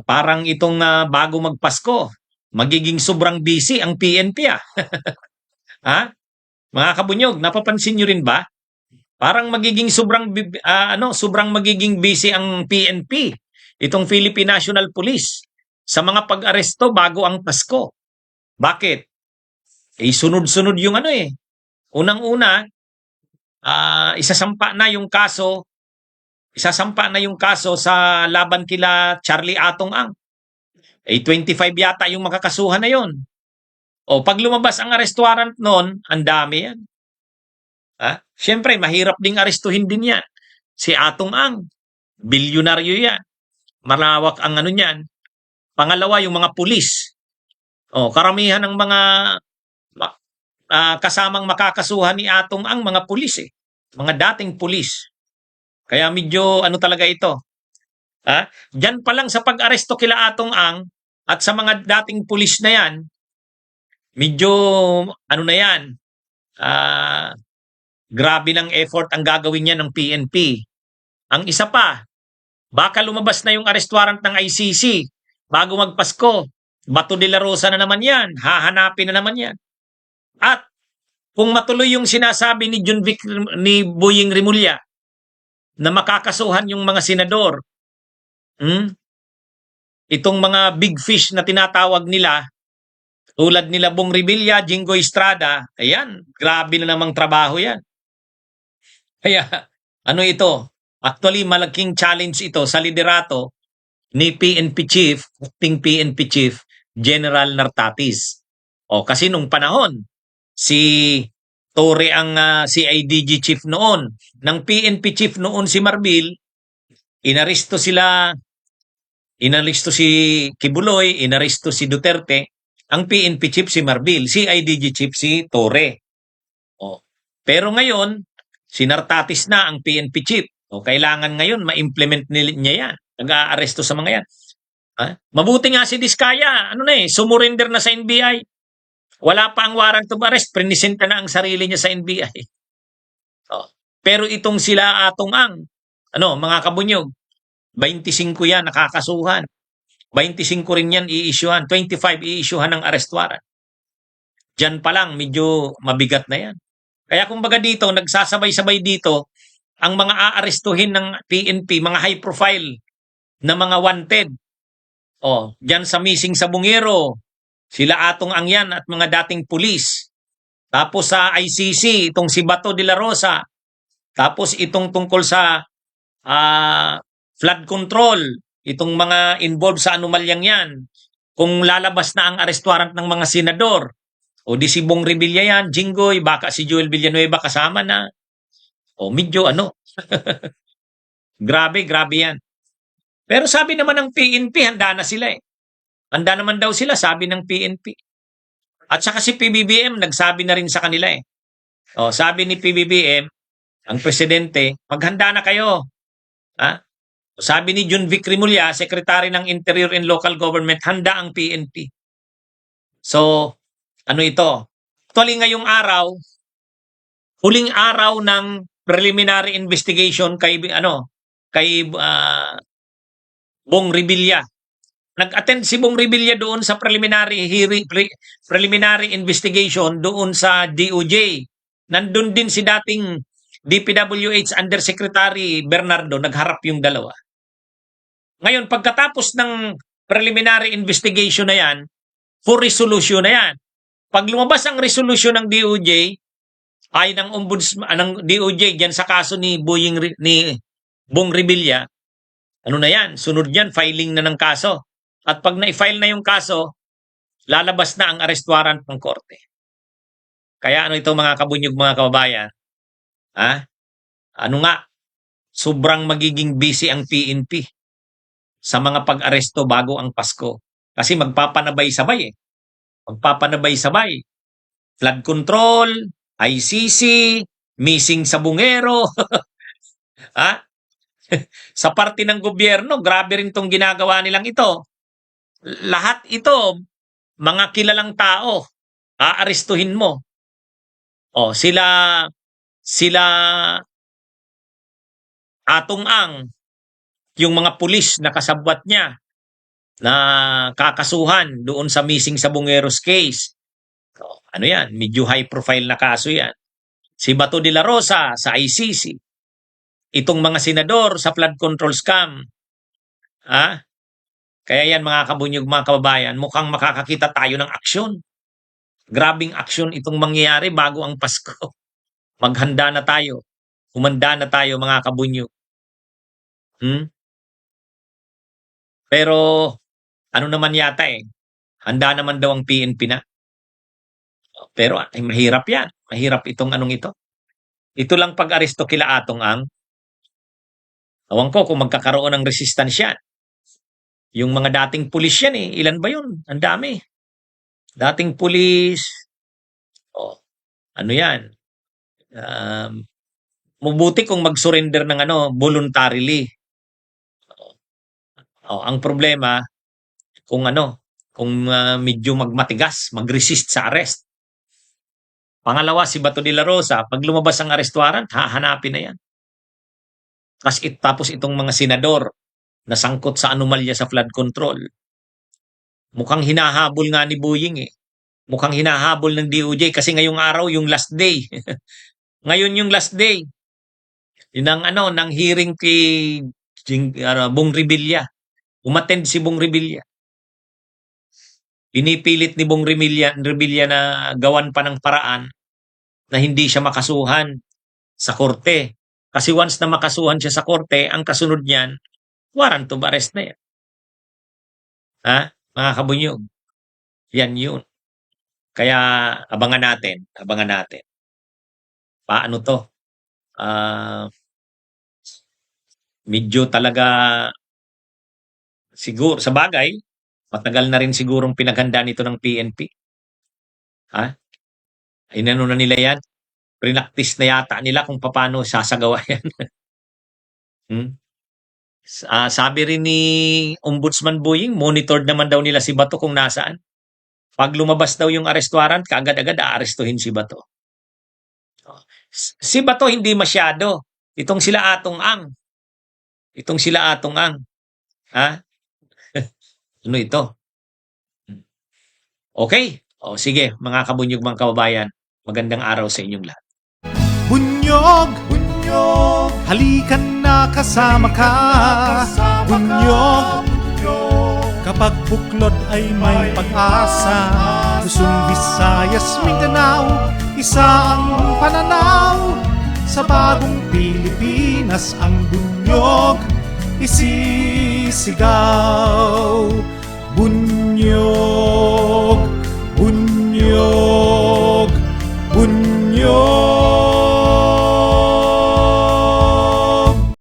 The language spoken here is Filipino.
parang itong bago magpasko, magiging sobrang busy ang PNP ah. Ha? Mga kabunyog, napapansin nyo rin ba? Parang magiging sobrang magiging busy ang PNP, itong Philippine National Police sa mga pag-aresto bago ang Pasko. Bakit? Sunod-sunod yung Unang-una, isasampa na yung kaso sa laban kila Charlie Atong Ang. 25 yata yung makakasuhan na yon. O pag lumabas ang arrest warrant noon, ang dami yan. Siyempre, mahirap ding arestuhin din yan. Si Atong Ang, bilyonaryo yan. Malawak ang niyan. Pangalawa, yung mga pulis. Karamihan ng mga kasamang makakasuhan ni Atong Ang mga pulis eh. Mga dating pulis. Kaya medyo talaga ito. Diyan pa lang sa pag-aresto kila Atong Ang at sa mga dating pulis na yan, medyo na yan, grabe ng effort ang gagawin niya ng PNP. Ang isa pa, baka lumabas na yung arrest warrant ng ICC bago magpasko. Bato de la Rosa na naman yan. Hahanapin na naman yan. At kung matuloy yung sinasabi ni Boying Rimulya na makakasuhan yung mga senador, itong mga big fish na tinatawag nila, tulad nila Bong Revilla, Jingo Estrada, ayan, grabe na namang trabaho yan. Kaya, ito? Actually, malaking challenge ito sa liderato ni PNP Chief, acting PNP Chief, General Nartatis. Kasi nung panahon, si Torre ang CIDG Chief noon. Ng PNP Chief noon si Marbil, inaristo si Kibuloy, inaristo si Duterte. Ang PNP Chief si Marbil, CIDG Chief si Torre. Pero ngayon, si Nartatis na ang PNP Chief. Kailangan ngayon ma-implement niya yan. Nag-aaresto sa mga yan. Mabuti nga si Diskaya, sumurrender na sa NBI. Wala pa ang warrant of arrest, prinisenta na ang sarili niya sa NBI. Pero itong sila Atong Ang, mga kabunyog, 25 yan nakakasuhan. 25 rin yan i-issuehan, 25 i-issuehan ng arrest warrant. Diyan pa lang, medyo mabigat na yan. Kaya kumbaga dito, nagsasabay-sabay dito, ang mga aarestuhin ng PNP, mga high profile na mga wanted. Diyan sa missing sa Bungero, sila Atong Ang yan at mga dating pulis. Tapos sa ICC, itong si Bato de la Rosa. Tapos itong tungkol sa flood control, itong mga involved sa anomalyang yan. Kung lalabas na ang arrest warrant ng mga senador, di si Bong Revilla yan, Jinggoy, baka si Joel Villanueva kasama na. Medyo grabe yan. Pero sabi naman ng PNP, handa na sila eh. Handa naman daw sila, sabi ng PNP. At saka si PBBM, nagsabi na rin sa kanila eh. Sabi ni PBBM, ang presidente, maghanda na kayo. Sabi ni John Vic Rimulya, Secretary ng Interior and Local Government, handa ang PNP. So, ito? Actually ngayong araw, huling araw ng preliminary investigation kay Bong Revilla. Nag-attend si Bong Revilla doon sa preliminary investigation doon sa DOJ. Nandun din si dating DPWH Undersecretary Bernardo, nagharap yung dalawa. Ngayon, pagkatapos ng preliminary investigation na yan, for resolution na yan. Pag lumabas ang resolution ng DOJ, ay ng ombudsman ng DOJ diyan sa kaso ni Bong Revilla, na yan, sunod yan, filing na ng kaso. At pag na-file na yung kaso, lalabas na ang arrest warrant ng korte. Kaya ito mga kabunyog, mga kababayan, sobrang magiging busy ang PNP sa mga pag-aresto bago ang Pasko. Kasi magpapanabay-sabay eh. Magpapanabay-sabay. Flood control, ICC, missing sa Bungero. Sa parte ng gobyerno, grabe rin itong ginagawa nilang ito. Lahat ito, mga kilalang tao, aarestuhin mo. Sila Atong Ang, yung mga pulis na kasabwat niya na kakasuhan doon sa missing sa Bungeros case. So, ano yan? Medyo high profile na kaso yan. Si Bato de la Rosa sa ICC. Itong mga senador sa flood control scam. Kaya yan mga kabunyog, mga kababayan, mukhang makakakita tayo ng aksyon. Grabing aksyon itong mangyayari bago ang Pasko. Maghanda na tayo. Humanda na tayo mga kabunyog. Pero ano naman yata handa naman daw ang PNP na. Pero mahirap yan. Mahirap itong anong ito. Ito lang pag-aresto kila Atong Ang. Awan ko kung magkakaroon ng resistansya. Yung mga dating pulis yan Ilan ba yun? Ang dami. Dating pulis. Ano yan? Mabuti kung mag-surrender ng voluntarily. Ang problema, kung medyo magmatigas, mag-resist sa arrest. Pangalawa, si Bato de la Rosa, pag lumabas ang arrest warrant, hahanapin na yan. Tapos itong mga senador na sangkot sa anomalya sa flood control. Mukhang hinahabol nga ni Buying Mukhang hinahabol ng DOJ kasi ngayong araw yung last day. Ngayon yung last day. Yun ang ng hearing kay Bong Revilla. Umattend si Bong Revilla. Pinipilit ni Bong Revilla na gawan pa ng paraan na hindi siya makasuhan sa korte. Kasi once na makasuhan siya sa korte, ang kasunod niyan, warrant of arrest na yan. Mga kabunyog. Yan yun. Kaya abangan natin. Paano to? Medyo talaga siguro, sa bagay, matagal na rin sigurong pinaghanda nito ng PNP. Inano na nila yan. Prinaktis na yata nila kung paano sasagawa yan. Sabi rin ni Ombudsman Buying, monitored naman daw nila si Bato kung nasaan. Pag lumabas daw yung arrest warrant, kaagad-agad aarestuhin si Bato. Si Bato hindi masyado. Itong sila Atong Ang. Ano ito? Okay. Sige, mga kabunyog, mga kababayan. Magandang araw sa inyong lahat. Bunyog, halikan na kasama ka. Bunyog, kapag buklod ay may pag-asa. Luzon, Visayas, Mindanao, isa ang pananaw. Sa bagong Pilipinas ang bunyog isisigaw. Bunyog.